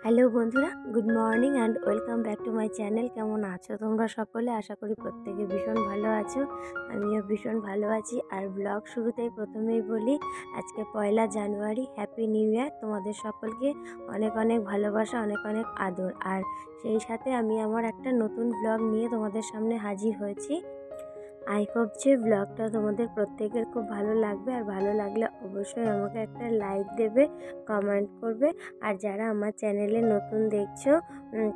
Hello বন্ধুরা, good morning and welcome back to my channel. কেমন আছো তোমরা সকলে? আশা করি প্রত্যেকে ভীষণ ভালো আছো। আমিও ভীষণ ভালো আছি। আর ব্লগ শুরুতেই প্রথমেই বলি, আজকে 1 জানুয়ারি, হ্যাপি নিউ ইয়ার। তোমাদের সকলকে অনেক অনেক ভালোবাসা, অনেক অনেক আদর। আর সেই সাথে আমি আমার একটা নতুন ব্লগ নিয়ে তোমাদের সামনে হাজির হয়েছি। আই হোপ যে ব্লগটা তোমাদের প্রত্যেকের খুব ভালো লাগবে। আর ভালো লাগলে অবশ্যই আমাকে একটা লাইক দেবে, কমেন্ট করবে। আর যারা আমার চ্যানেলে নতুন দেখছো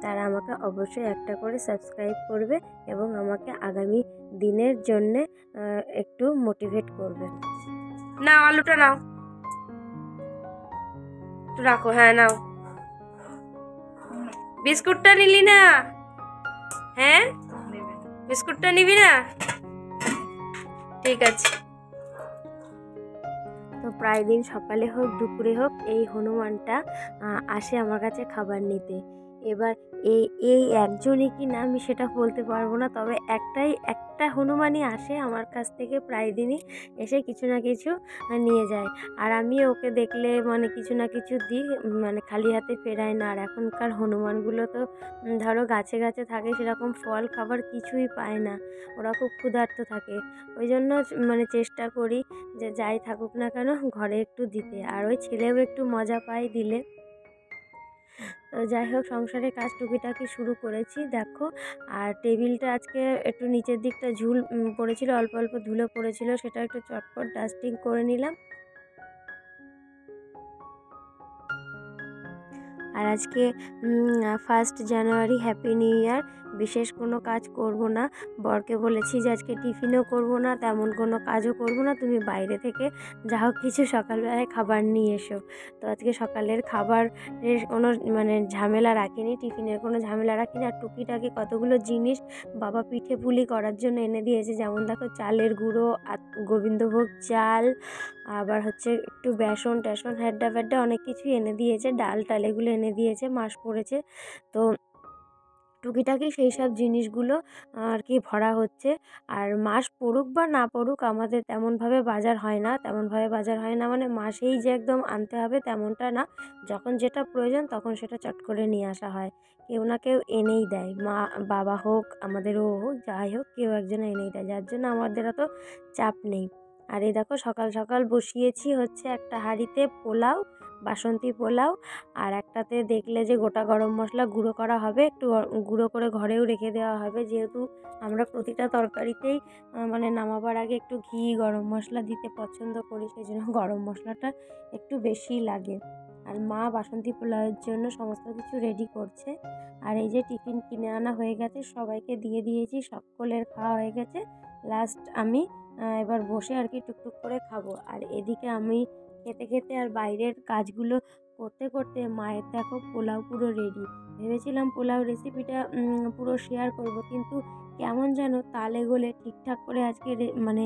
তারা আমাকে অবশ্যই একটা করে সাবস্ক্রাইব করবে এবং আমাকে আগামী দিনের জন্যে একটু মোটিভেট করবে। নাও, আলুটা নাও, একটু রাখো। হ্যাঁ নাও। বিস্কুটটা নিলি না? হ্যাঁ, বিস্কুটটা নিবি না? ঠিক আছে। তো প্রায় দিন সকালে হোক দুপুরে হোক এই হনুমানটা আসে আমার কাছে খাবার নিতে। এবার এই এই একজনই কি না আমি সেটা বলতে পারবো না, তবে একটা হনুমানই আসে আমার কাছ থেকে প্রায় দিনই, এসে কিছু না কিছু নিয়ে যায়। আর আমি ওকে দেখলে মানে কিছু না কিছু দিই, মানে খালি হাতে ফেরাই না। আর এখনকার হনুমানগুলো তো ধরো গাছে গাছে থাকে, সেরকম ফল খাবার কিছুই পায় না, ওরা খুব ক্ষুধার্ত থাকে। ওই জন্য মানে চেষ্টা করি যে যাই থাকুক না কেন ঘরে একটু দিতে, আর ওই ছেলেও একটু মজা পায় দিলে। তো যাই হোক, সংসারের কাজ টুকিটাকি শুরু করেছি দেখো। আর টেবিলটা আজকে একটু নিচের দিকটা ঝুল পড়েছিল, অল্প অল্প ধুলো পড়েছিল, সেটা একটু চটপট ডাস্টিং করে নিলাম। আর আজকে 1 জানুয়ারি, হ্যাপি নিউ ইয়ার। বিশেষ কোনো কাজ করব না। বরকে বলেছি যে আজকে টিফিনও করব না, তেমন কোনো কাজও করব না, তুমি বাইরে থেকে যা হোক কিছু সকালবেলায় খাবার নিয়ে এসো। তো আজকে সকালের খাবারের কোনো মানে ঝামেলা রাখিনি, টিফিনের কোনো ঝামেলা রাখিনি। আর টুকিটাকি কতগুলো জিনিস বাবা পিঠে পুলি করার জন্য এনে দিয়েছে, যেমন দেখো চালের গুঁড়ো, গোবিন্দভোগ চাল, আবার হচ্ছে একটু বেসন টেসন, হ্যাড্ডা ফ্যাড্ডা অনেক কিছুই এনে দিয়েছে, ডাল টাল এগুলো এনে দিয়েছে, মাস পড়েছে। তো টুকিটাকি সেই সব জিনিসগুলো আর কি ভরা হচ্ছে। আর মাস পড়ুক বা না পড়ুক আমাদের তেমনভাবে বাজার হয় না, মানে মাসেই যে একদম আনতে হবে তেমনটা না। যখন যেটা প্রয়োজন তখন সেটা চট করে নিয়ে আসা হয়। কেউ না কেউ এনেই দেয়, মা বাবা হোক আমাদের ও হোক যাই হোক, কেউ একজন এনেই দেয়, যার জন্য আমাদের অত চাপ নেই। আর এই দেখো সকাল সকাল বসিয়েছি হচ্ছে একটা হাঁড়িতে পোলাও, বাসন্তী পোলাও। আর একটাতে দেখলে যে গোটা গরম মশলা গুঁড়ো করা হবে, একটু গুঁড়ো করে ঘরেও রেখে দেওয়া হবে, যেহেতু আমরা প্রতিটা তরকারিতেই মানে নামাবার আগে একটু ঘি গরম মশলা দিতে পছন্দ করি, সেই জন্য গরম মশলাটা একটু বেশি লাগে। আর মা বাসন্তী পোলাওয়ের জন্য সমস্ত কিছু রেডি করছে। আর এই যে টিফিন কিনে আনা হয়ে গেছে, সবাইকে দিয়ে দিয়েছি, সকলের খাওয়া হয়ে গেছে। লাস্ট আমি এবার বসে আর কি টুকটুক করে খাবো। আর এদিকে আমি খেতে খেতে আর বাইরের কাজগুলো করতে করতে মায়ের দেখো পোলাও পুরো রেডি। ভেবেছিলাম পোলাও রেসিপিটা পুরো শেয়ার করব, কিন্তু কেমন যেন তালে গোলে ঠিকঠাক করে আজকে মানে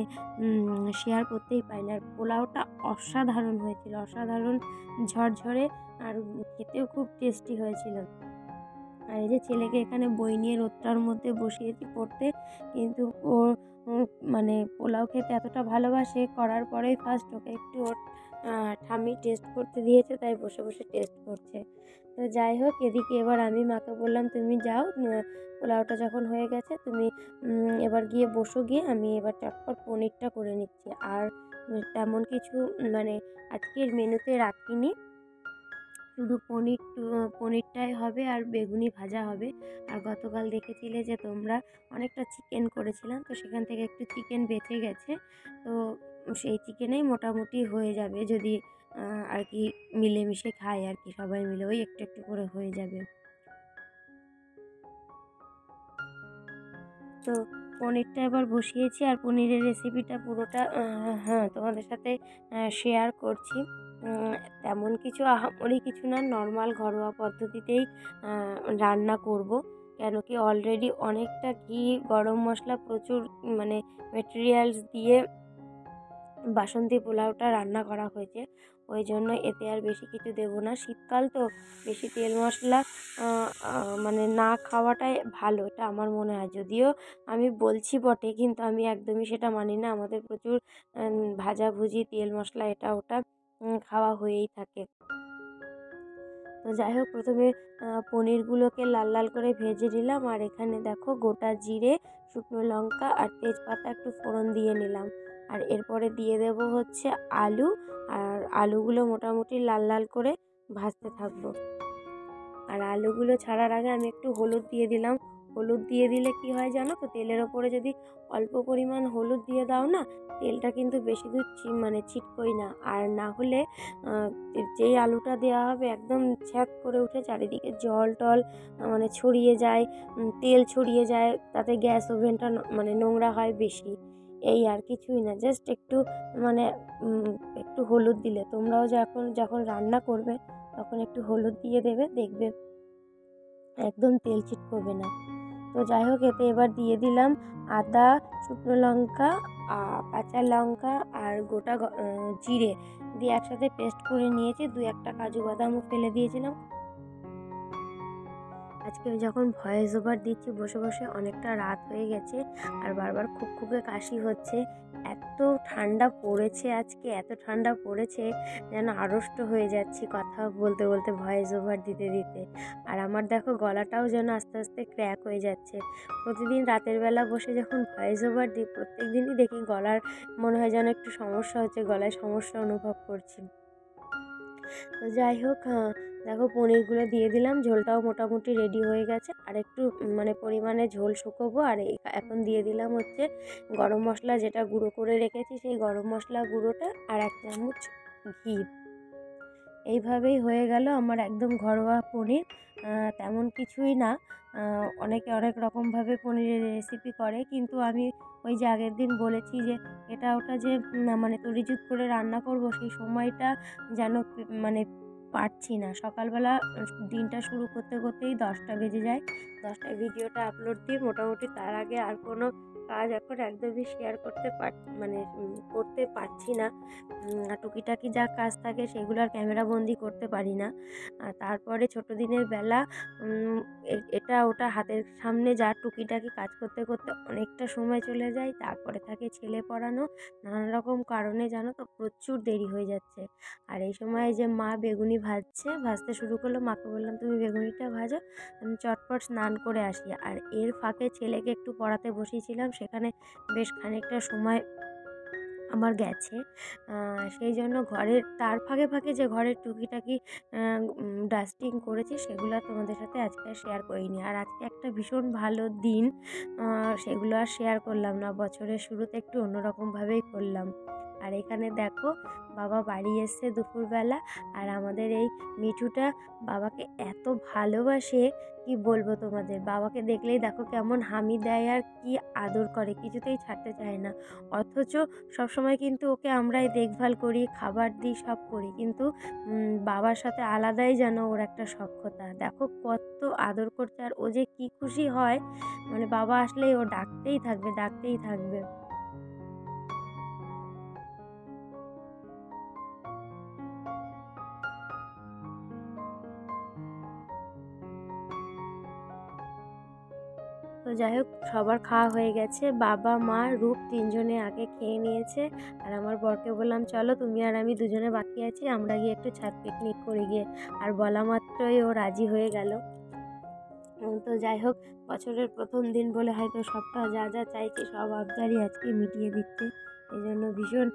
শেয়ার করতেই পারিনি। আর পোলাওটা অসাধারণ হয়েছিল, অসাধারণ ঝরঝরে, আর খেতেও খুব টেস্টি হয়েছিল। আর এই যে ছেলেকে এখানে বই নিয়ে রোদটার মধ্যে বসিয়েছি পড়তে, কিন্তু ও মানে পোলাও খেতে এতটা ভালোবাসে, করার পরেই ফার্স্ট ওকে একটু ওর ঠাম্মি টেস্ট করতে দিয়েছে, তাই বসে বসে টেস্ট করছে। তো যাই হোক, এদিকে এবার আমি মাকে বললাম তুমি যাও, পোলাওটা যখন হয়ে গেছে তুমি এবার গিয়ে বসো, গিয়ে আমি এবার চটপট পনিরটা করে নিচ্ছি। আর তেমন কিছু মানে আজকের মেনুতে রাখিনি, শুধু পনিরটাই হবে আর বেগুনি ভাজা হবে। আর গতকাল দেখেছিলে যে তোমরা অনেকটা চিকেন করেছিলাম, তো সেখান থেকে একটু চিকেন বেঁচে গেছে, তো সেই চিকেনেই মোটামুটি হয়ে যাবে, যদি আর কি মিলেমিশে খাই আর কি, সবাই মিলে ওই একটু একটু করে হয়ে যাবে। তো পনিরটা এবার বসিয়েছি, আর পনিরের রেসিপিটা পুরোটা হ্যাঁ তোমাদের সাথে শেয়ার করছি। তেমন কিছু আহামরি কিছু না, নর্মাল ঘরোয়া পদ্ধতিতেই রান্না করব, কেন কি অলরেডি অনেকটা ঘি গরম মশলা প্রচুর মানে মেটেরিয়ালস দিয়ে বাসন্তী পোলাওটা রান্না করা হয়েছে, ওই জন্য এতে আর বেশি কিছু দেবো না। শীতকাল তো বেশি তেল মশলা মানে না খাওয়াটাই ভালো, এটা আমার মনে হয়। যদিও আমি বলছি বটে, কিন্তু আমি একদমই সেটা মানি না। আমাদের প্রচুর ভাজাভুজি তেল মশলা এটা ওটা খাওয়া হয়েই থাকে। তো যাই হোক, প্রথমে পনিরগুলোকে লাল লাল করে ভেজে নিলাম। আর এখানে দেখো গোটা জিরে, শুকনো লঙ্কা আর তেজপাতা একটু ফোড়ন দিয়ে নিলাম। আর এরপরে দিয়ে দেব হচ্ছে আলু। আর আলুগুলো মোটামুটি লাল লাল করে ভাজতে থাকবো। আর আলুগুলো ছাড়ার আগে আমি একটু হলুদ দিয়ে দিলাম। হলুদ দিয়ে দিলে কি হয় জানো তো, তেলের ওপরে যদি অল্প পরিমাণ হলুদ দিয়ে দাও না, তেলটা কিন্তু বেশি দূর ছিটকোই না। আর না হলে যেই আলুটা দেওয়া হবে একদম ছ্যাঁক করে উঠে চারিদিকে জল টল ছড়িয়ে যায়, তেল ছড়িয়ে যায়, তাতে গ্যাস ওভেনটা নোংরা হয় বেশি। এই আর কিছুই না, জাস্ট একটু একটু হলুদ দিলে, তোমরাও যখন রান্না করবে তখন একটু হলুদ দিয়ে দেবে, দেখবে একদম তেল ছিটকবে না। তো যাই হোক, এতে এবার দিয়ে দিলাম আদা, শুকনো লঙ্কা, কাঁচা লঙ্কা আর গোটা জিরে দিয়ে একসাথে পেস্ট করে নিয়েছি। 2-1টা কাজু বাদামও ফেলে দিয়েছিলাম। আজকে যখন ভয়েস ওভার দিচ্ছি বসে বসে, অনেকটা রাত হয়ে গেছে আর বারবার খুব খুবই কাশি হচ্ছে। এত ঠান্ডা পড়েছে আজকে, এত ঠান্ডা পড়েছে যেন আড়ষ্ট হয়ে যাচ্ছি কথা বলতে বলতে, ভয়েস ওভার দিতে দিতে। আর আমার দেখো গলাটাও যেন আস্তে আস্তে ক্র্যাক হয়ে যাচ্ছে। প্রতিদিন রাতের বেলা বসে যখন ভয়েস ওভার দিই, প্রত্যেক দিনই দেখি গলার মনে হয় যেন একটু সমস্যা হচ্ছে, গলায় সমস্যা অনুভব করছি। তো যাই হোক, দেখো পনিরগুলো দিয়ে দিলাম। ঝোলটাও মোটামুটি রেডি হয়ে গেছে। আর একটু পরিমাণে ঝোল শুকোবো। আর এখন দিয়ে দিলাম হচ্ছে গরম মশলা, যেটা গুঁড়ো করে রেখেছি, সেই গরম মশলা গুঁড়োটা আর 1 চামচ ঘি। এইভাবেই হয়ে গেল আমার একদম ঘরোয়া পনির। তেমন কিছুই না। অনেকে অনেক রকমভাবে পনিরের রেসিপি করে, কিন্তু আমি ওই যে আগের দিন বলেছি যে এটা ওটা যে তরিজুত করে রান্না করব, সেই সময়টা যেন পারছি না। সকালবেলা দিনটা শুরু করতে করতেই 10টা বেজে যায়। 10টায় ভিডিওটা আপলোড দিই। মোটামুটি তার আগে আর কোনো কাজ এখন একদমই শেয়ার করতে পারছি না। টুকিটাকি যা কাজ থাকে সেগুলো আর ক্যামেরাবন্দি করতে পারি না। তারপরে ছোটো দিনের বেলা এটা ওটা হাতের সামনে যা টুকিটাকি কাজ করতে করতে অনেকটা সময় চলে যায়। তারপরে থাকে ছেলে পড়ানো, নানান রকম কারণে জানো তো প্রচুর দেরি হয়ে যাচ্ছে। আর এই সময় যে মা বেগুনি ভাজতে শুরু করলো, মাকে বললাম তুমি বেগুনিটা ভাজো, আমি চটপট স্নান করে আসি। আর এর ফাঁকে ছেলেকে একটু পড়াতে বসিয়েছিলাম, সেখানে বেশ খানিকটা সময় আমার গেছে। সেই জন্য তার ফাঁকে ফাঁকে যে ঘরের টুকিটাকি ডাস্টিং করেছি, সেগুলো তোমাদের সাথে আজকে আর শেয়ার করিনি। আর আজকে একটা ভীষণ ভালো দিন, সেগুলো আর শেয়ার করলাম না। বছরের শুরুতে একটু অন্যরকমভাবেই করলাম। আর এখানে দেখো বাবা বাড়ি এসছে দুপুরবেলা। আর আমাদের এই মিঠুটা বাবাকে এত ভালোবাসে, কি বলবো তোমাদের। বাবাকে দেখলেই দেখো কেমন হামি দেয় আর কি আদর করে, কিছুতেই ছাড়তে চায় না। অথচ সবসময় কিন্তু ওকে আমরাই দেখভাল করি, খাবার দিই, সব করি, কিন্তু বাবার সাথে আলাদাই যেন ওর একটা সখ্যতা। দেখো কত আদর করছে। আর ও যে কি খুশি হয়, বাবা আসলেই ও ডাকতেই থাকবে। তো যাই হোক, সবার খাওয়া হয়ে গেছে। বাবা, মা, রূপ 3জনে আগে খেয়ে নিয়েছে। আর আমার বরকে বললাম চলো তুমি আর আমি দুজনে বাকি আছি, আমরা গিয়ে একটু ছাদ পিকনিক করে গিয়ে। আর বলা মাত্রই ও রাজি হয়ে গেল। তো যাই হোক, বছরের প্রথম দিন বলে হয়তো সবটা যা যা চাইছি সব আবদারই আজকে মিটিয়ে দিচ্ছে। এই জন্য ভীষণ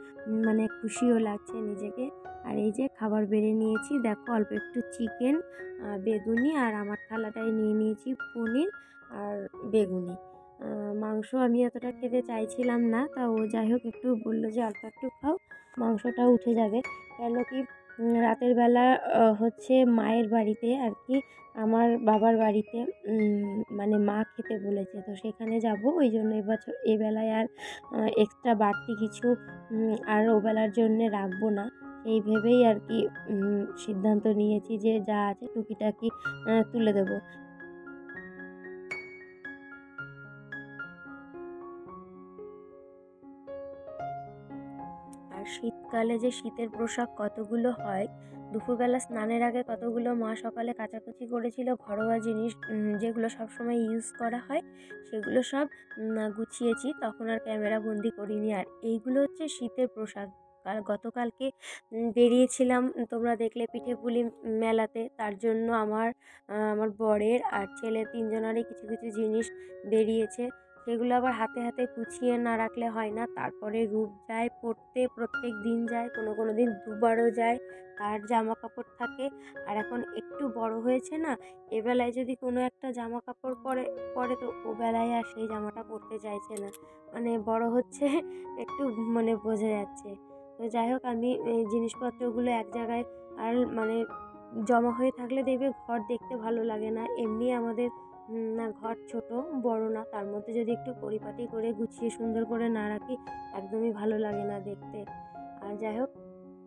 খুশিও লাগছে নিজেকে। আর এই যে খাবার বেড়ে নিয়েছি, দেখো অল্প একটু চিকেন, বেগুনি, আর আমার থালাটায় নিয়ে নিয়েছি পনির আর বেগুনি। মাংস আমি এতটা খেতে চাইছিলাম না, তা ও যাই হোক একটু বললো যে অল্প একটু খাও, মাংসটা উঠে যাবে। কেন কি রাতের বেলা হচ্ছে মায়ের বাড়িতে আর কি, আমার বাবার বাড়িতে মা খেতে বলেছে, তো সেখানে যাব। ওই জন্য এবেলায় আর এক্সট্রা বাড়তি কিছু আর ওবেলার জন্যে রাখবো না। এই ভেবেই আর কি সিদ্ধান্ত নিয়েছি যে যা আছে টুকিটাকি তুলে দেবো। আর শীতকালে যে শীতের পোশাক কতগুলো হয়, দুপুরবেলা স্নানের আগে কতগুলো মা সকালে কাচাকুচি করেছিল ঘরোয়া জিনিস, যেগুলো সবসময় ইউজ করা হয়, সেগুলো সব গুছিয়েছি। তখন আর ক্যামেরা বন্দি করিনি। আর এইগুলো হচ্ছে শীতের পোশাক গতকালকে বেরিয়েছিলাম, তোমরা দেখলে পিঠেপুলি মেলাতে। তার জন্য আমার বরের আর ছেলে 3 জনেরই কিছু কিছু জিনিস বেরিয়েছে। সেগুলো আবার হাতে হাতে গুছিয়ে না রাখলে হয় না। তারপরে রূপ যায় পরতে, প্রত্যেক দিন যায়, কোনো দিন দুবারও যায়। তার জামা কাপড় থাকে। আর এখন একটু বড় হয়েছে না, এবেলায় যদি কোনো একটা জামা কাপড় পরে তো ওবেলায় আর সেই জামাটা পরতে চাইছে না। মানে বড় হচ্ছে একটু, মানে বোঝা যাচ্ছে। তো যাই হোক, আমি এই জিনিসপত্রগুলো এক জায়গায় আর মানে জমা হয়ে থাকলে দেখবে ঘর দেখতে ভালো লাগে না। এমনি আমাদের না ঘর ছোট, বড় না, তার মধ্যে যদি একটু পরিপাটি করে গুছিয়ে সুন্দর করে না রাখি একদমই ভালো লাগে না দেখতে। আর যাই হোক,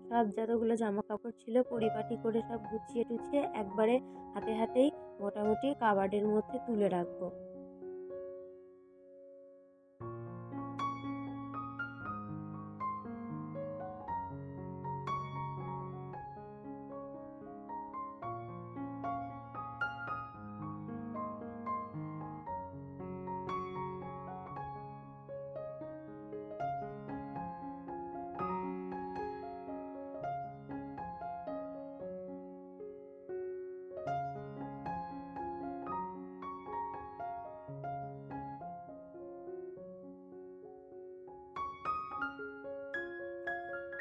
সব যতগুলো জামা কাপড় ছিল পরিপাটি করে সব গুছিয়ে টুছিয়ে একবারে হাতে হাতেই মোটামুটি কাবার্ডের মধ্যে তুলে রাখবো।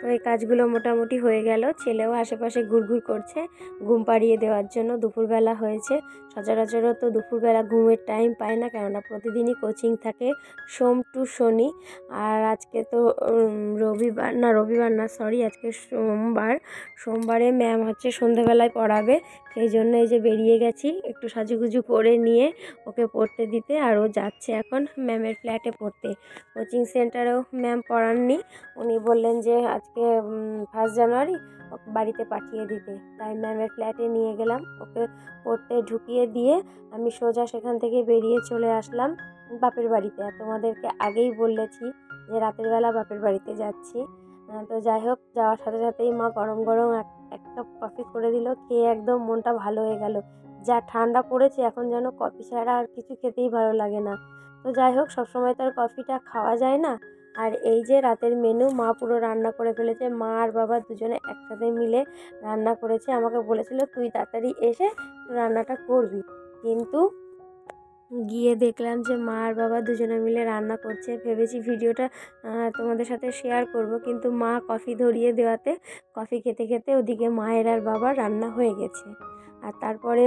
তো এই কাজগুলো মোটামুটি হয়ে গেল। ছেলেও আশেপাশে ঘুরঘুর করছে ঘুম পাড়িয়ে দেওয়ার জন্য। দুপুরবেলা হয়েছে। সচরাচরও তো দুপুরবেলা ঘুমের টাইম পায় না, কেননা প্রতিদিনই কোচিং থাকে সোম টু শনি। আর আজকে তো রবিবার না, সরি, আজকে সোমবারে ম্যাম হচ্ছে সন্ধেবেলায় পড়াবে। সেই জন্য এই যে বেরিয়ে গেছি একটু সাজুগুজু করে নিয়ে ওকে পড়তে দিতে। আর ও যাচ্ছে এখন ম্যামের ফ্ল্যাটে পড়তে। কোচিং সেন্টারেও ম্যাম পড়াননি, উনি বললেন যে আজকে 1 জানুয়ারি ওকে বাড়িতে পাঠিয়ে দিতে। তাই ম্যামের ফ্ল্যাটে নিয়ে গেলাম, ওকে পড়তে ঢুকিয়ে দিয়ে আমি সোজা সেখান থেকে বেরিয়ে চলে আসলাম বাপের বাড়িতে। আর তোমাদেরকে আগেই বলেছি যে রাতের বেলা বাপের বাড়িতে যাচ্ছি। তো যাই হোক, যাওয়ার সাথে সাথেই মা গরম গরম এক কাপ কফি করে দিল। খেয়ে একদম মনটা ভালো হয়ে গেল। যা ঠান্ডা পড়েছে এখন যেন কফি ছাড়া আর কিছু খেতেই ভালো লাগে না। তো যাই হোক, সবসময় তো আর কফিটা খাওয়া যায় না। আর এই যে রাতের মেনু মা পুরো রান্না করে ফেলেছে। মা আর বাবা দুজনে একসাথে মিলে রান্না করেছে। আমাকে বলেছিল তুই তাড়াতাড়ি এসে রান্নাটা করবি, কিন্তু গিয়ে দেখলাম যে মা আর বাবা দুজনে মিলে রান্না করছে। ভেবেছি ভিডিওটা তোমাদের সাথে শেয়ার করব, কিন্তু মা কফি ধরিয়ে দেওয়াতে কফি খেতে খেতে ওদিকে মায়ের আর বাবার রান্না হয়ে গেছে। আর তারপরে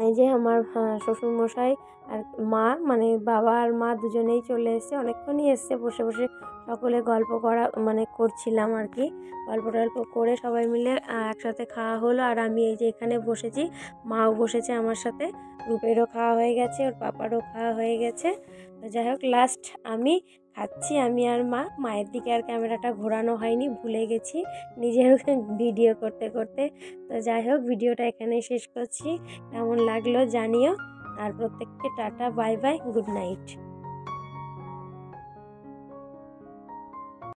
এই যে আমার শ্বশুরমশাই আর মা, মানে বাবা আর মা দুজনেই চলে এসছে। অনেকক্ষণই এসছে, বসে বসে সকলে গল্প করছিলাম আর কি। গল্প টল্প করে সবাই মিলে একসাথে খাওয়া হলো। আর আমি এই যে এখানে বসেছি, মাও বসেছে আমার সাথে। রূপেরও খাওয়া হয়ে গেছে, ওর পাপারও খাওয়া হয়ে গেছে। তো যাই হোক, লাস্ট আমি খাচ্ছি, আমি আর মায়ের দিকে আর ক্যামেরাটা ঘোরানো হয়নি, ভুলে গেছি নিজের ভিডিও করতে করতে। তো যাই হোক, ভিডিওটা এখানেই শেষ করছি। কেমন লাগলো জানিও। আর প্রত্যেককে tata, bye bye, good night.